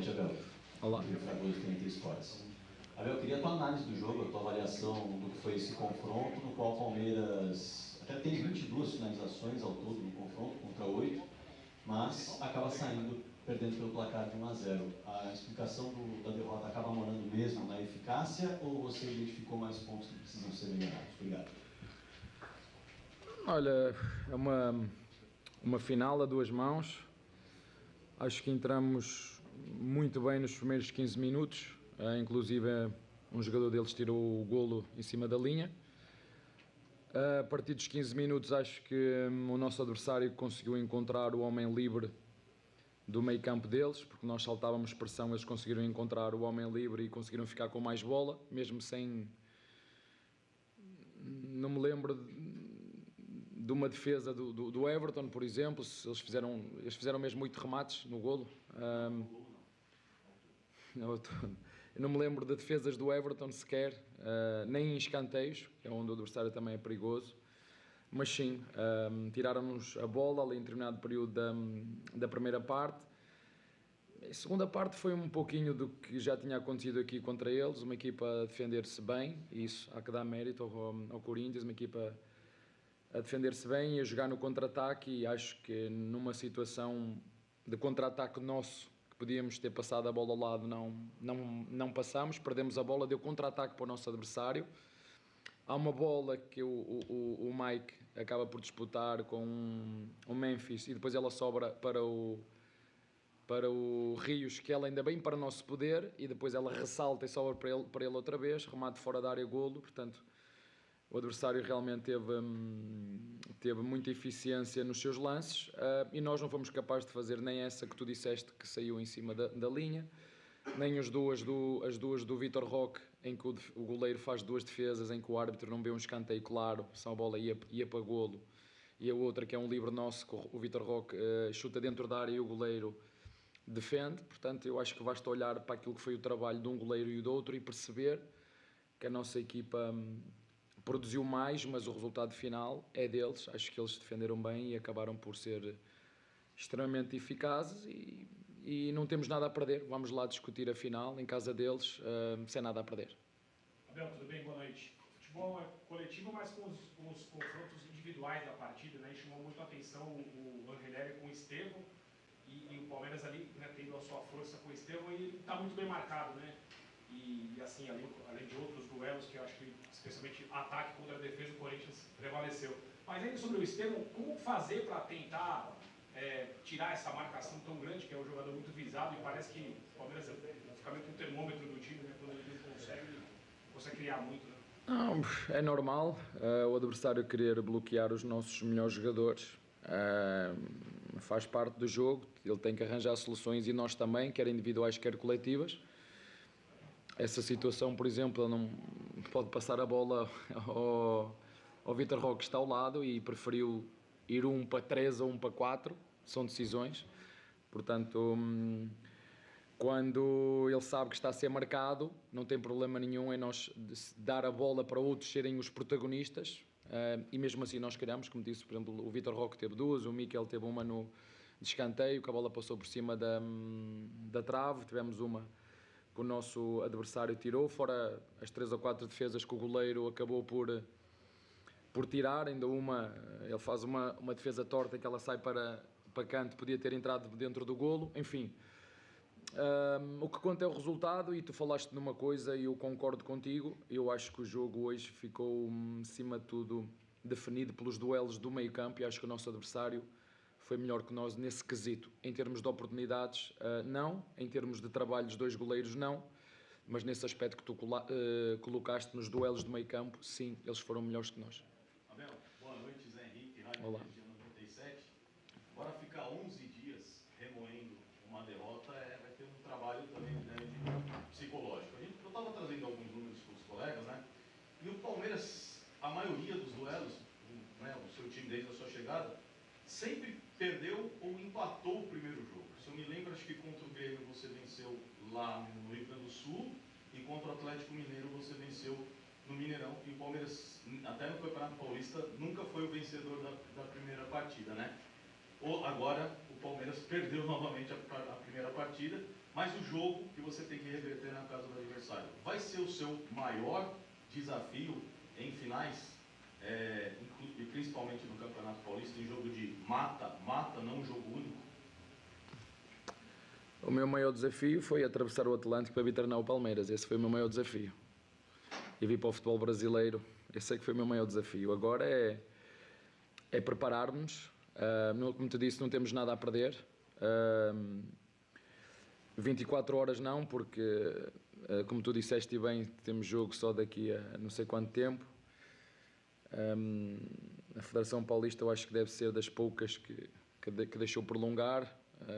noite, Abel. Olá. Fragoso, TNT Sports. Abel, eu queria a tua análise do jogo, a tua avaliação do que foi esse confronto, no qual o Palmeiras até tem 22 finalizações ao todo no confronto, contra 8, mas acaba saindo, perdendo pelo placar de 1-0. A explicação da derrota acaba morando mesmo na eficácia, ou você identificou mais pontos que precisam ser melhorados? Obrigado. Olha, é uma final a duas mãos. Acho que entramos muito bem nos primeiros 15 minutos, inclusive um jogador deles tirou o golo em cima da linha. A partir dos 15 minutos acho que o nosso adversário conseguiu encontrar o homem livre do meio campo deles, porque nós saltávamos pressão, eles conseguiram encontrar o homem livre e conseguiram ficar com mais bola, mesmo sem... Não me lembro de uma defesa do Everton, por exemplo, eles fizeram mesmo 8 remates no golo. Eu não me lembro de defesas do Everton sequer, nem em escanteios, que é onde o adversário também é perigoso. Mas sim, tiraram-nos a bola ali em determinado período da primeira parte. A segunda parte foi um pouquinho do que já tinha acontecido aqui contra eles, uma equipa a defender-se bem, e isso há que dar mérito ao Corinthians, uma equipa a defender-se bem e a jogar no contra-ataque, e acho que numa situação de contra-ataque nosso, que podíamos ter passado a bola ao lado, não passamos, perdemos a bola, deu contra-ataque para o nosso adversário. Há uma bola que o Mike acaba por disputar com o Memphis e depois ela sobra para o Rios, que ela ainda bem para o nosso poder, e depois ela ressalta e sobra para ele outra vez, remate fora da área, golo. Portanto, o adversário realmente teve muita eficiência nos seus lances, e nós não fomos capazes de fazer nem essa que tu disseste que saiu em cima da linha, nem as duas do Vitor Roque, em que o goleiro faz duas defesas, em que o árbitro não vê um escanteio claro, se a bola ia para golo, e a outra que é um livre nosso, que o Vitor Roque chuta dentro da área e o goleiro defende. Portanto, eu acho que basta olhar para aquilo que foi o trabalho de um goleiro e do outro e perceber que a nossa equipa produziu mais, mas o resultado final é deles. Acho que eles defenderam bem e acabaram por ser extremamente eficazes, e não temos nada a perder. Vamos lá discutir a final em casa deles, sem nada a perder. Abel, tudo bem? Boa noite. Futebol é coletivo, mas com os confrontos individuais da partida, né? E chamou muito a atenção o Angeleri com o Estevão, e o Palmeiras ali, né, tendo a sua força com o Estevão, e está muito bem marcado, né? E assim, além de outros duelos que eu acho que, especialmente ataque contra a defesa, o Corinthians prevaleceu. Mas ainda sobre o Estevão, como fazer para tentar tirar essa marcação tão grande, que é um jogador muito visado, e parece que o Palmeiras fica meio que um termômetro do time, né? Quando ele consegue criar muito, né? Não, é normal o adversário querer bloquear os nossos melhores jogadores. Faz parte do jogo, ele tem que arranjar soluções, e nós também, quer individuais, quer coletivas. Essa situação, por exemplo, ele não pode passar a bola ao Vitor Roque, que está ao lado, e preferiu ir 1 para 3 ou 1 para 4, são decisões. Portanto, quando ele sabe que está a ser marcado, não tem problema nenhum em nós dar a bola para outros serem os protagonistas, e mesmo assim nós criamos, como disse, por exemplo, o Vitor Roque teve duas, o Miquel teve uma no escanteio, que a bola passou por cima da trave, tivemos uma que o nosso adversário tirou, fora as 3 ou 4 defesas que o goleiro acabou por tirar. Ainda ele faz uma defesa torta, que ela sai para canto, podia ter entrado dentro do golo. Enfim, o que conta é o resultado, e tu falaste numa coisa e eu concordo contigo. Eu acho que o jogo hoje ficou, acima de tudo, definido pelos duelos do meio campo, e acho que o nosso adversário foi melhor que nós nesse quesito. Em termos de oportunidades, não. Em termos de trabalho dos dois goleiros, não. Mas nesse aspecto que tu colocaste nos duelos do meio campo, sim, eles foram melhores que nós. Abel, boa noite, Zé Henrique, Rádio Olá. Energia 97. Bora ficar 11 dias remoendo uma derrota, vai ter um trabalho também, né, psicológico. Eu estava trazendo alguns números para os colegas, né? E o Palmeiras, a maioria dos duelos, né, o seu time desde a sua chegada, sempre perdeu ou empatou o primeiro jogo. Se eu me lembro, acho que contra o Grêmio você venceu lá no Rio Grande do Sul, e contra o Atlético Mineiro você venceu no Mineirão, e o Palmeiras, até no Campeonato Paulista, nunca foi o vencedor da primeira partida, né? Agora o Palmeiras perdeu novamente a primeira partida, Mas o jogo que você tem que reverter na casa do adversário, vai ser o seu maior desafio em finais, e principalmente no Campeonato Paulista, em jogo de mata-mata, não jogo único? O meu maior desafio foi atravessar o Atlântico para vir treinar o Palmeiras. Esse foi o meu maior desafio. E vir para o futebol brasileiro, esse é que foi o meu maior desafio. Agora é preparar-nos. Como te disse, não temos nada a perder. 24 horas não, porque, como tu disseste bem, temos jogo só daqui a não sei quanto tempo. A Federação Paulista eu acho que deve ser das poucas que deixou prolongar.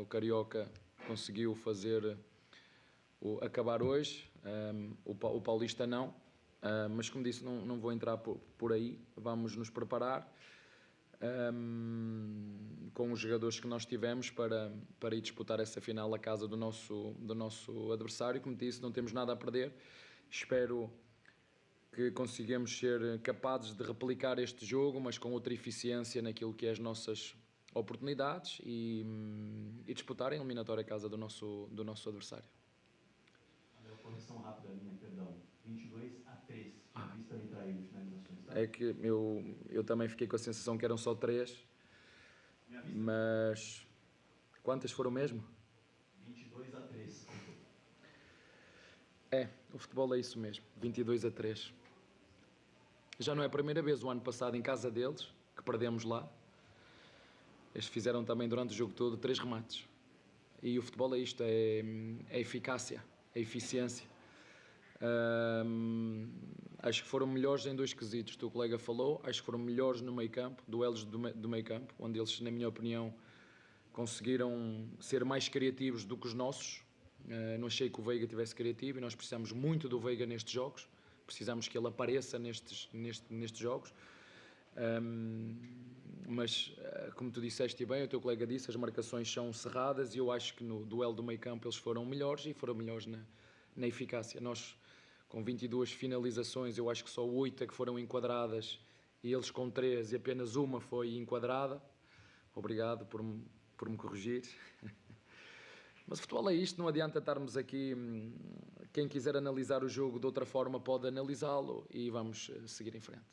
O Carioca conseguiu acabar hoje, o Paulista não, mas como disse, não vou entrar por aí. Vamos nos preparar com os jogadores que nós tivemos para ir disputar essa final à casa do nosso adversário. Como disse, não temos nada a perder. Espero que consigamos ser capazes de replicar este jogo, mas com outra eficiência naquilo que é as nossas oportunidades e disputar a eliminatória à casa do nosso adversário. Uma correção rápida minha, perdão. 22-3. A vista me traiu de finalizações, tá? É que eu também fiquei com a sensação que eram só 3, mas quantas foram mesmo? 22-3. O futebol é isso mesmo, 22-3. Já não é a primeira vez, o ano passado em casa deles, que perdemos lá. Eles fizeram também durante o jogo todo 3 remates. E o futebol é isto, é eficácia, é eficiência. Acho que foram melhores em 2 quesitos, o teu colega falou. Acho que foram melhores no meio campo, duelos do meio campo, onde eles, na minha opinião, conseguiram ser mais criativos do que os nossos. Não achei que o Veiga tivesse criativo e nós precisamos muito do Veiga nestes jogos. Precisamos que ele apareça nestes jogos. Mas, como tu disseste bem, o teu colega disse, as marcações são cerradas e eu acho que no duelo do meio campo eles foram melhores e foram melhores na eficácia. Nós, com 22 finalizações, eu acho que só 8 é que foram enquadradas e eles com 3 e apenas uma foi enquadrada. Obrigado por me corrigir. Mas o futebol é isto, não adianta estarmos aqui. Quem quiser analisar o jogo de outra forma pode analisá-lo e vamos seguir em frente.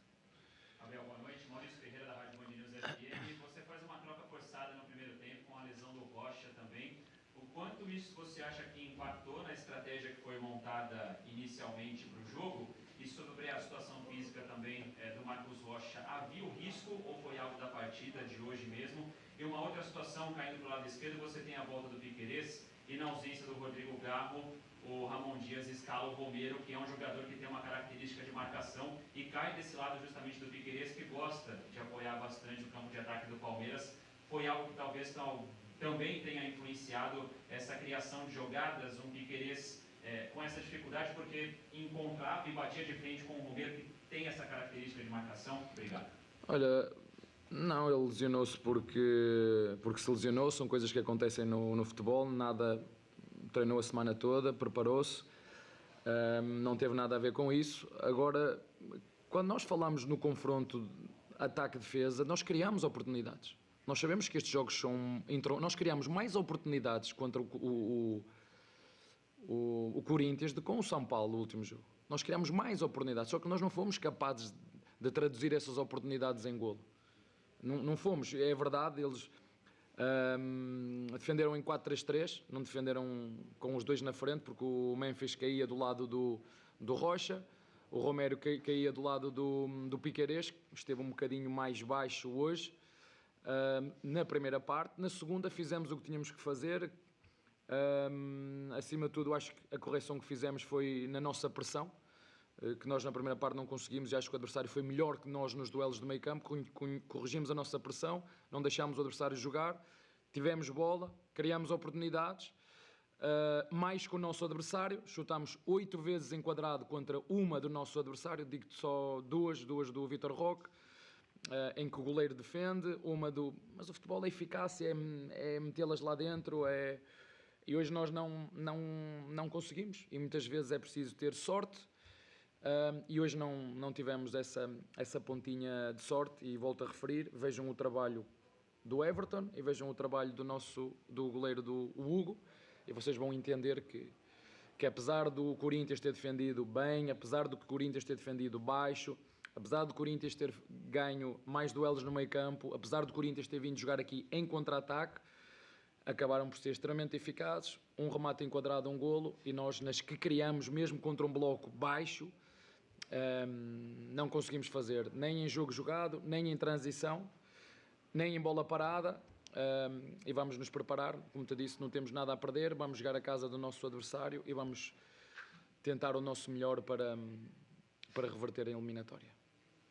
Abel, boa noite. Maurício Ferreira, da Rádio Band News FM. Você faz uma troca forçada no primeiro tempo com a lesão do Rocha também. O quanto isso você acha que impactou na estratégia que foi montada inicialmente para o jogo? E sobre a situação física também do Marcos Rocha, havia o risco ou foi algo da partida de hoje mesmo? E uma outra situação, caindo para o lado esquerdo, você tem a volta do Piquerez e na ausência do Rodrigo Garro, o Ramon Dias escala o Romero, que é um jogador que tem uma característica de marcação e cai desse lado justamente do Piquerez, que gosta de apoiar bastante o campo de ataque do Palmeiras. Foi algo que talvez também tenha influenciado essa criação de jogadas, um Piquerez com essa dificuldade, porque encontrava e batia de frente com o Romero, que tem essa característica de marcação. Obrigado. Olha, não, ele lesionou-se porque se lesionou, são coisas que acontecem no futebol, nada, treinou a semana toda, preparou-se, não teve nada a ver com isso. Agora, quando nós falamos no confronto ataque-defesa, nós criamos oportunidades. Nós sabemos que estes jogos são... Nós criamos mais oportunidades contra o Corinthians do que com o São Paulo no último jogo. Nós criamos mais oportunidades, só que nós não fomos capazes de traduzir essas oportunidades em golo. Não fomos, é verdade, eles defenderam em 4-3-3, não defenderam com os 2 na frente, porque o Memphis caía do lado do Rocha, o Romero caía do lado do Piquerez, esteve um bocadinho mais baixo hoje, na primeira parte. Na segunda fizemos o que tínhamos que fazer. Acima de tudo, acho que a correção que fizemos foi na nossa pressão, que nós na primeira parte não conseguimos, e acho que o adversário foi melhor que nós nos duelos do meio campo. Corrigimos a nossa pressão, não deixámos o adversário jogar, tivemos bola, criámos oportunidades, mais que o nosso adversário, chutámos 8 vezes enquadrado contra uma do nosso adversário, digo-te só duas do Vitor Roque, em que o goleiro defende, mas o futebol é eficácia, é metê-las lá dentro, e hoje nós não conseguimos, e muitas vezes é preciso ter sorte, e hoje não tivemos essa pontinha de sorte. E volto a referir, vejam o trabalho do Everton e vejam o trabalho do goleiro do Hugo, e vocês vão entender que apesar do Corinthians ter defendido bem, apesar do Corinthians ter defendido baixo, apesar do Corinthians ter ganho mais duelos no meio campo, apesar do Corinthians ter vindo jogar aqui em contra-ataque, acabaram por ser extremamente eficazes, um remate enquadrado, um golo, e nós nas que criamos, mesmo contra um bloco baixo, não conseguimos fazer nem em jogo jogado, nem em transição, nem em bola parada, e vamos nos preparar, como te disse, não temos nada a perder, vamos jogar a casa do nosso adversário e vamos tentar o nosso melhor para reverter a eliminatória.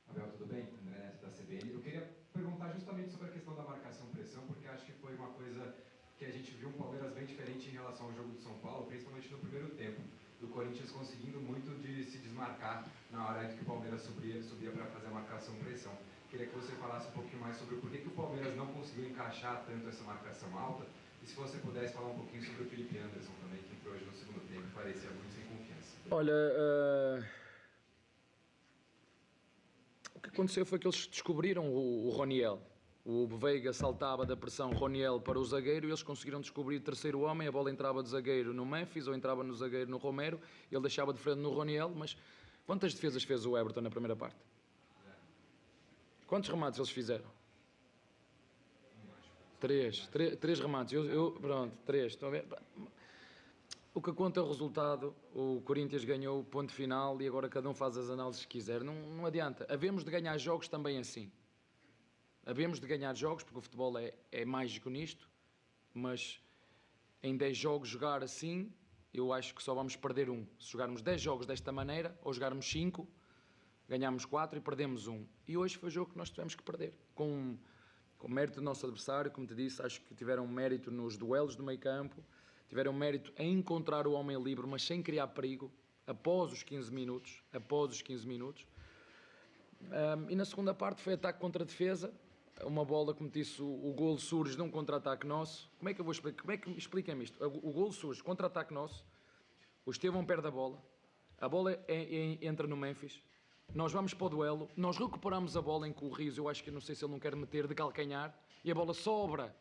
Abel, tudo bem? André Neto da CBN. Eu queria perguntar justamente sobre a questão da marcação-pressão, porque acho que foi uma coisa que a gente viu um Palmeiras bem diferente em relação ao jogo do São Paulo, principalmente no primeiro tempo, do Corinthians conseguindo muito de se desmarcar na hora que o Palmeiras subia para fazer a marcação-pressão. Queria que você falasse um pouquinho mais sobre por que o Palmeiras não conseguiu encaixar tanto essa marcação alta, e se você pudesse falar um pouquinho sobre o Felipe Anderson também, que entrou hoje no segundo tempo, parecia muito sem confiança. Olha, o que aconteceu foi que eles descobriram o Roniel. O Veiga saltava da pressão Roniel para o zagueiro e eles conseguiram descobrir o terceiro homem. A bola entrava de zagueiro no Memphis ou entrava no zagueiro no Romero. Ele deixava de frente no Roniel, mas quantas defesas fez o Everton na primeira parte? Quantos remates eles fizeram? Três remates. Pronto, três. Estão a ver? O que conta é o resultado. O Corinthians ganhou o ponto final e agora cada um faz as análises que quiser. Não adianta. Havemos de ganhar jogos também assim. Havemos de ganhar jogos, porque o futebol é mágico nisto, mas em 10 jogos jogar assim, eu acho que só vamos perder um. Se jogarmos 10 jogos desta maneira, ou jogarmos 5, ganhamos 4 e perdemos 1. E hoje foi o jogo que nós tivemos que perder. Com mérito do nosso adversário, como te disse, acho que tiveram mérito nos duelos do meio campo, tiveram mérito em encontrar o homem livre, mas sem criar perigo, após os 15 minutos. E na segunda parte foi ataque contra defesa, uma bola, como disse, o golo surge de um contra-ataque nosso. Como é que eu vou explicar? Como é que expliquem-me isto? O golo surge, contra-ataque nosso, o Estevão perde a bola entra no Memphis, nós vamos para o duelo, nós recuperamos a bola em que o Rios, eu acho que não sei se ele não quer meter de calcanhar, e a bola sobra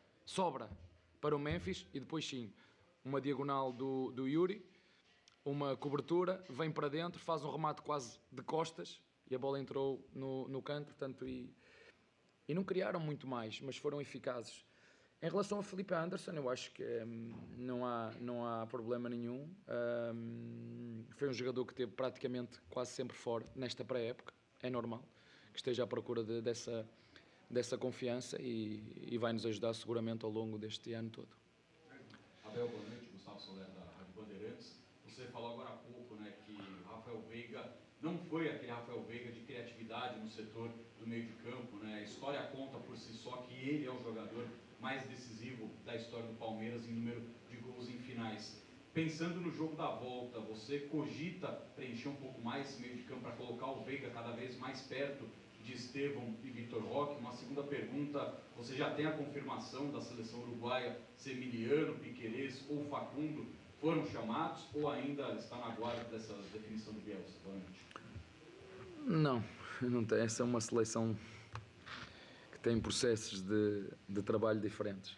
para o Memphis, e depois sim, uma diagonal do Yuri, uma cobertura, vem para dentro, faz um remate quase de costas, e a bola entrou no canto, portanto, e não criaram muito mais, mas foram eficazes. Em relação ao Felipe Anderson, eu acho que não há problema nenhum. Foi um jogador que esteve praticamente quase sempre fora nesta pré-época. É normal que esteja à procura dessa confiança e vai nos ajudar seguramente ao longo deste ano todo. Abel, boa noite. Gustavo Soler, da Rádio Bandeirantes. Você falou agora há pouco, né, que Rafael Veiga não foi aquele Rafael Veiga de criatividade no setor do meio de campo, né? A história conta por si só que ele é o jogador mais decisivo da história do Palmeiras em número de gols em finais. Pensando no jogo da volta, você cogita preencher um pouco mais esse meio de campo para colocar o Veiga cada vez mais perto de Estevão e Vitor Roque? Uma segunda pergunta, você já tem a confirmação da seleção uruguaia se Emiliano, Piquerez ou Facundo foram chamados ou ainda está na guarda dessa definição do Bielsa? Não tem. Essa é uma seleção que tem processos de trabalho diferentes.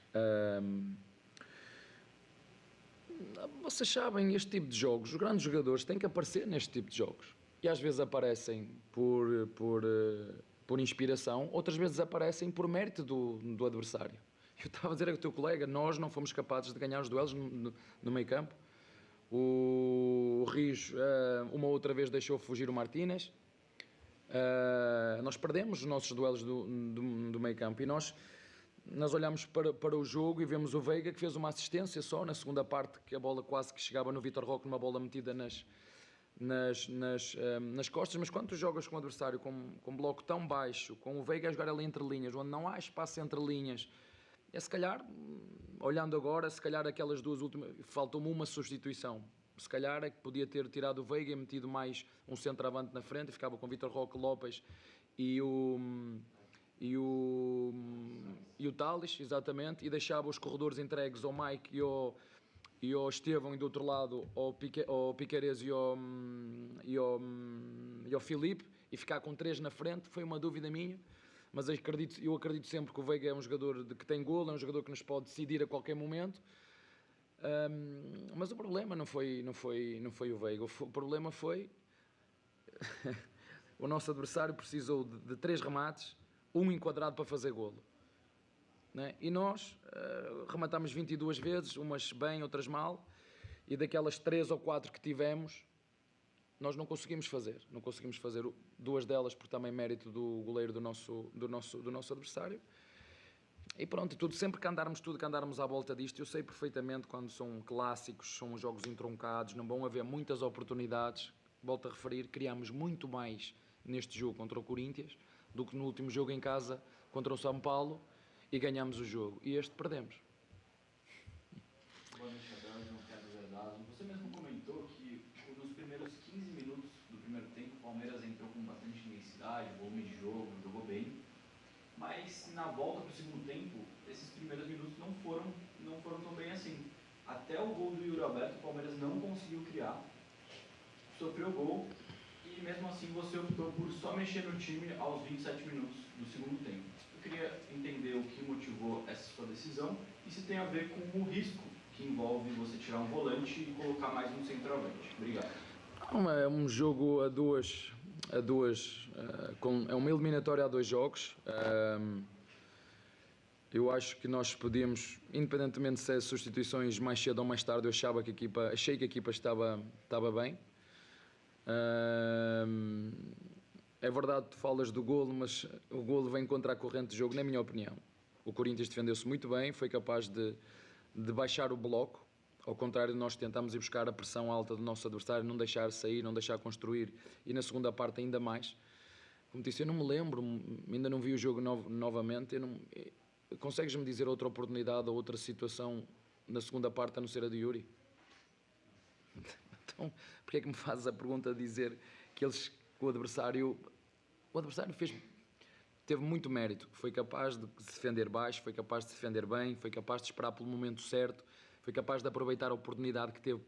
Vocês sabem, este tipo de jogos, os grandes jogadores têm que aparecer neste tipo de jogos. E às vezes aparecem por inspiração, outras vezes aparecem por mérito do adversário. Eu estava a dizer ao teu colega, nós não fomos capazes de ganhar os duelos no meio campo. O Rios uma outra vez deixou fugir o Martínez. Nós perdemos os nossos duelos do meio campo e nós olhamos para o jogo e vemos o Veiga que fez uma assistência só na segunda parte, que a bola quase que chegava no Vitor Roque, numa bola metida nas costas. Mas quando tu jogas com um adversário com um bloco tão baixo, com o Veiga a jogar ali entre linhas, onde não há espaço entre linhas, se calhar, olhando agora, se calhar aquelas duas últimas, faltou-me uma substituição. Se calhar é que podia ter tirado o Veiga e metido mais um centroavante na frente, e ficava com Vitor Roque, Lopes e o Tales, exatamente, e deixava os corredores entregues ao Mike e ao Estevão, e do outro lado ao Piquerez e ao Filipe, e ficar com 3 na frente. Foi uma dúvida minha, mas eu acredito sempre que o Veiga é um jogador que tem golo, é um jogador que nos pode decidir a qualquer momento. Mas o problema não foi o Veiga. O problema foi o nosso adversário precisou de 3 remates, um enquadrado para fazer golo. Né? E nós rematámos 22 vezes, umas bem, outras mal, e daquelas 3 ou 4 que tivemos, nós não conseguimos fazer. Não conseguimos fazer 2 delas por também mérito do goleiro do nosso adversário. E pronto, sempre que andarmos à volta disto, eu sei perfeitamente quando são clássicos, são jogos entroncados, não vão haver muitas oportunidades. Volto a referir, criámos muito mais neste jogo contra o Corinthians do que no último jogo em casa contra o São Paulo e ganhámos o jogo. E este perdemos. Boa noite, Abel, João Pedro Verdado. Você mesmo comentou que nos primeiros 15 minutos do primeiro tempo o Palmeiras entrou com bastante intensidade, volume de jogo, jogou bem. Mas na volta para o segundo tempo, esses primeiros minutos não foram tão bem assim. Até o gol do Yuri Alberto, o Palmeiras não conseguiu criar, sofreu gol e mesmo assim você optou por só mexer no time aos 27 minutos do segundo tempo. Eu queria entender o que motivou essa sua decisão e se tem a ver com o risco que envolve você tirar um volante e colocar mais um centroavante. Obrigado. É um jogo é uma eliminatória a 2 jogos. Eu acho que nós podíamos, independentemente de ser substituições mais cedo ou mais tarde, achei que a equipa estava bem. É verdade que tu falas do golo, mas o golo vem contra a corrente de jogo, na minha opinião. O Corinthians defendeu-se muito bem, foi capaz de baixar o bloco. Ao contrário, nós tentámos ir buscar a pressão alta do nosso adversário, não deixar sair, não deixar construir, e na segunda parte ainda mais. Como disse, eu não me lembro, ainda não vi o jogo novamente. Consegues-me dizer outra oportunidade ou outra situação na segunda parte a não ser a de Yuri? Então, porque é que me fazes a pergunta de dizer que o adversário teve muito mérito, foi capaz de se defender baixo, foi capaz de se defender bem, foi capaz de esperar pelo momento certo, foi capaz de aproveitar a oportunidade que teve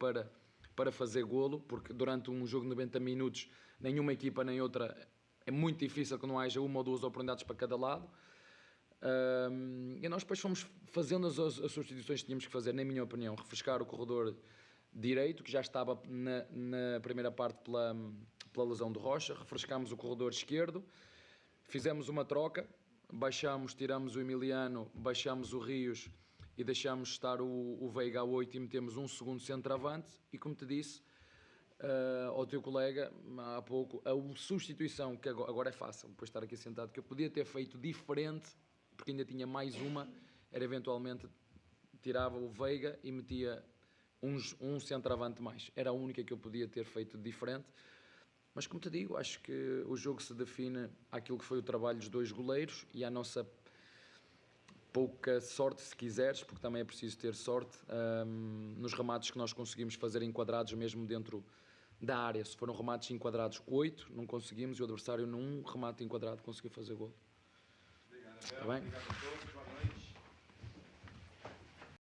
para fazer golo, porque durante um jogo de 90 minutos nenhuma equipa nem outra, é muito difícil que não haja 1 ou 2 oportunidades para cada lado. E nós depois fomos fazendo as substituições que tínhamos que fazer, na minha opinião, refrescar o corredor direito, que já estava na primeira parte pela lesão de Rocha, refrescámos o corredor esquerdo, fizemos uma troca, tiramos o Emiliano, baixámos o Rios e deixámos estar o Veiga a 8 e metemos um segundo centroavante. E como te disse ao teu colega há pouco, a substituição, que agora é fácil, depois de estar aqui sentado, que eu podia ter feito diferente, porque ainda tinha mais uma, era eventualmente tirava o Veiga e metia um centroavante mais. Era a única que eu podia ter feito diferente. Mas como te digo, acho que o jogo se define àquilo que foi o trabalho dos 2 goleiros e à nossa pouca sorte, se quiseres, porque também é preciso ter sorte, nos remates que nós conseguimos fazer enquadrados mesmo dentro da área. Se foram remates enquadrados 8, não conseguimos, e o adversário num remate enquadrado conseguiu fazer gol. Obrigado, Está bem? Obrigado a todos.